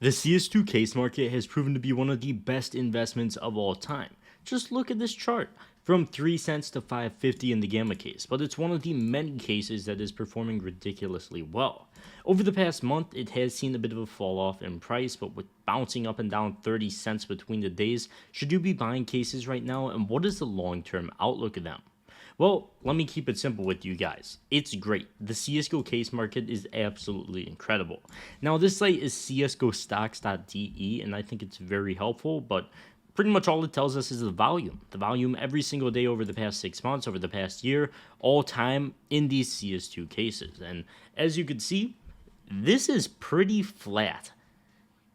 The CS2 case market has proven to be one of the best investments of all time. Just look at this chart, from 3 cents to 5.50 in the gamma case, but it's one of the many cases that is performing ridiculously well. Over the past month, it has seen a bit of a fall off in price, but with bouncing up and down 30 cents between the days, should you be buying cases right now, and what is the long-term outlook of them? Well, let me keep it simple with you guys. It's great. The CSGO case market is absolutely incredible. Now, this site is csgostocks.de, and I think it's very helpful, but pretty much all it tells us is the volume. The volume every single day over the past 6 months, over the past year, all time in these CS2 cases. And as you can see, this is pretty flat.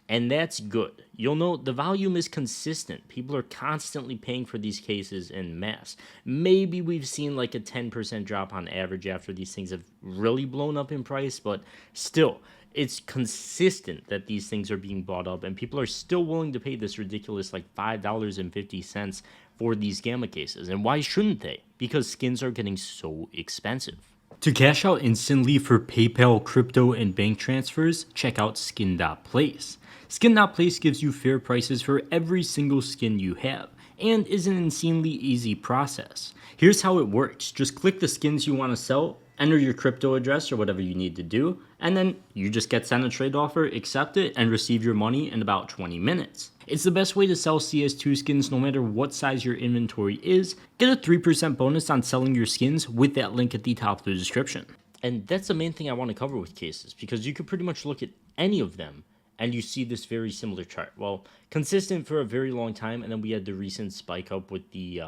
And that's good. You'll note the volume is consistent. People are constantly paying for these cases in mass. Maybe we've seen like a 10% drop on average after these things have really blown up in price, but still, it's consistent that these things are being bought up and people are still willing to pay this ridiculous like $5.50 for these gamma cases. And why shouldn't they? Because skins are getting so expensive. To cash out instantly for PayPal, crypto, and bank transfers, check out skin.place. Skin.place gives you fair prices for every single skin you have, and is an insanely easy process. Here's how it works. Just click the skins you want to sell, enter your crypto address or whatever you need to do, and then you just get sent a trade offer, accept it, and receive your money in about 20 minutes. It's the best way to sell CS2 skins no matter what size your inventory is. Get a 3% bonus on selling your skins with that link at the top of the description. And that's the main thing I want to cover with cases, because you could pretty much look at any of them and you see this very similar chart. Well, consistent for a very long time, and then we had the recent spike up with the,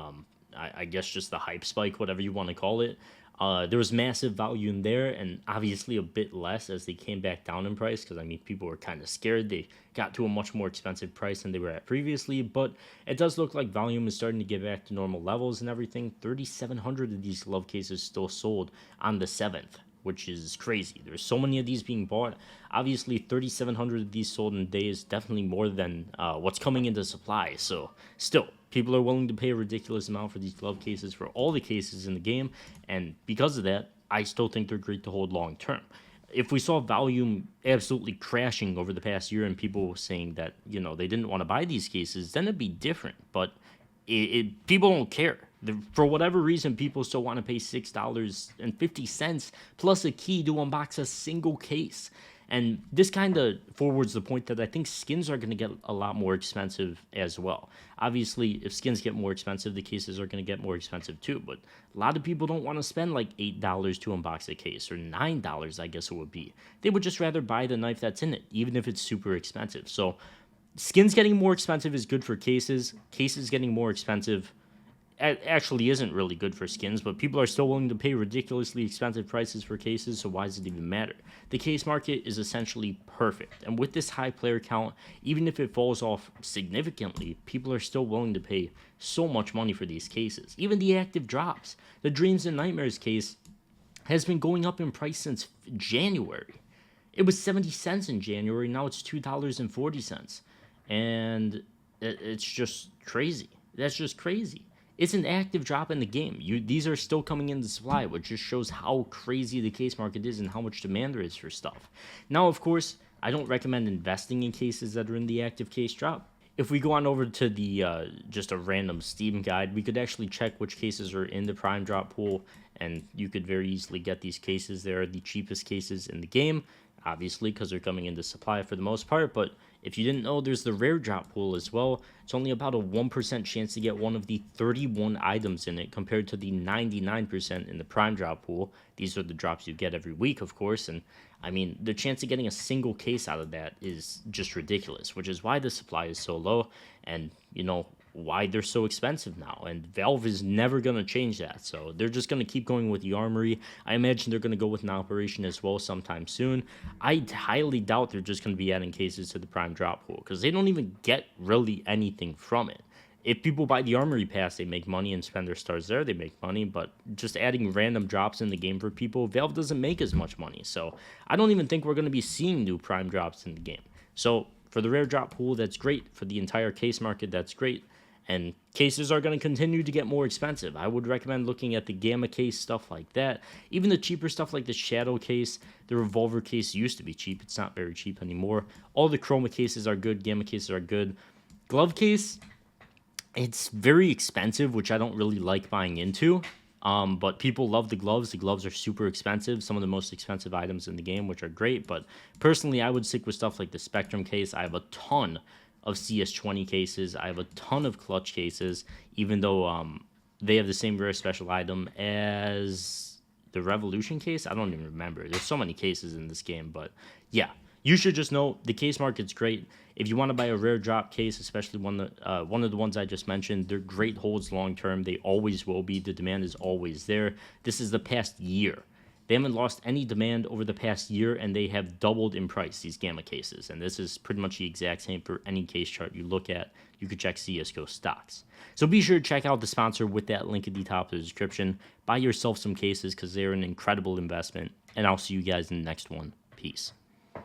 I guess just the hype spike, whatever you want to call it. There was massive volume there, and obviously a bit less as they came back down in price, because I mean people were kind of scared. They got to a much more expensive price than they were at previously, but it does look like volume is starting to get back to normal levels and everything. 3,700 of these glove cases still sold on the 7th, which is crazy. There's so many of these being bought. Obviously, 3,700 of these sold in a day is definitely more than what's coming into supply. So still, people are willing to pay a ridiculous amount for these glove cases for all the cases in the game. And because of that, I still think they're great to hold long term. If we saw volume absolutely crashing over the past year and people saying that, you know, they didn't want to buy these cases, then it'd be different. But people don't care. For whatever reason, people still want to pay $6.50 plus a key to unbox a single case. And this kind of forwards the point that I think skins are going to get a lot more expensive as well. Obviously, if skins get more expensive, the cases are going to get more expensive too. But a lot of people don't want to spend like $8 to unbox a case, or $9, I guess it would be. They would just rather buy the knife that's in it, even if it's super expensive. So skins getting more expensive is good for cases. Cases getting more expensive actually isn't really good for skins, but people are still willing to pay ridiculously expensive prices for cases, so why does it even matter? The case market is essentially perfect, and with this high player count, even if it falls off significantly, people are still willing to pay so much money for these cases. Even the active drops. The Dreams and Nightmares case has been going up in price since January. It was 70 cents in January, now it's $2.40. And it's just crazy. That's just crazy. It's an active drop in the game. These are still coming into supply, which just shows how crazy the case market is and how much demand there is for stuff. Now, of course, I don't recommend investing in cases that are in the active case drop. If we go on over to the just a random Steam guide, we could actually check which cases are in the prime drop pool, and you could very easily get these cases. They are the cheapest cases in the game, obviously, because they're coming into supply for the most part. But if you didn't know, there's the rare drop pool as well. It's only about a 1% chance to get one of the 31 items in it compared to the 99% in the prime drop pool. These are the drops you get every week, of course, and I mean, the chance of getting a single case out of that is just ridiculous, which is why the supply is so low and, you know, why they're so expensive now. And Valve is never going to change that. So they're just going to keep going with the armory. I imagine they're going to go with an operation as well sometime soon. I highly doubt they're just going to be adding cases to the prime drop pool, because they don't even get really anything from it. If people buy the armory pass, they make money and spend their stars there, they make money, but just adding random drops in the game for people, Valve doesn't make as much money. So I don't even think we're going to be seeing new prime drops in the game. So for the rare drop pool, that's great. For the entire case market, that's great. And cases are going to continue to get more expensive. I would recommend looking at the Gamma case, stuff like that. Even the cheaper stuff like the Shadow case, the Revolver case used to be cheap. It's not very cheap anymore. All the Chroma cases are good. Gamma cases are good. Glove case, it's very expensive, which I don't really like buying into. But people love the gloves. The gloves are super expensive. Some of the most expensive items in the game, which are great. But personally, I would stick with stuff like the Spectrum case. I have a ton of CS20 cases. I have a ton of clutch cases, even though they have the same rare special item as the Revolution case. I don't even remember. There's so many cases in this game, but yeah, you should just know the case market's great. If you want to buy a rare drop case, especially one of the ones I just mentioned, they're great holds long term. They always will be. The demand is always there. This is the past year. They haven't lost any demand over the past year, and they have doubled in price, these Gamma cases. And this is pretty much the exact same for any case chart you look at. You could check CSGO stocks. So be sure to check out the sponsor with that link at the top of the description. Buy yourself some cases because they're an incredible investment. And I'll see you guys in the next one. Peace.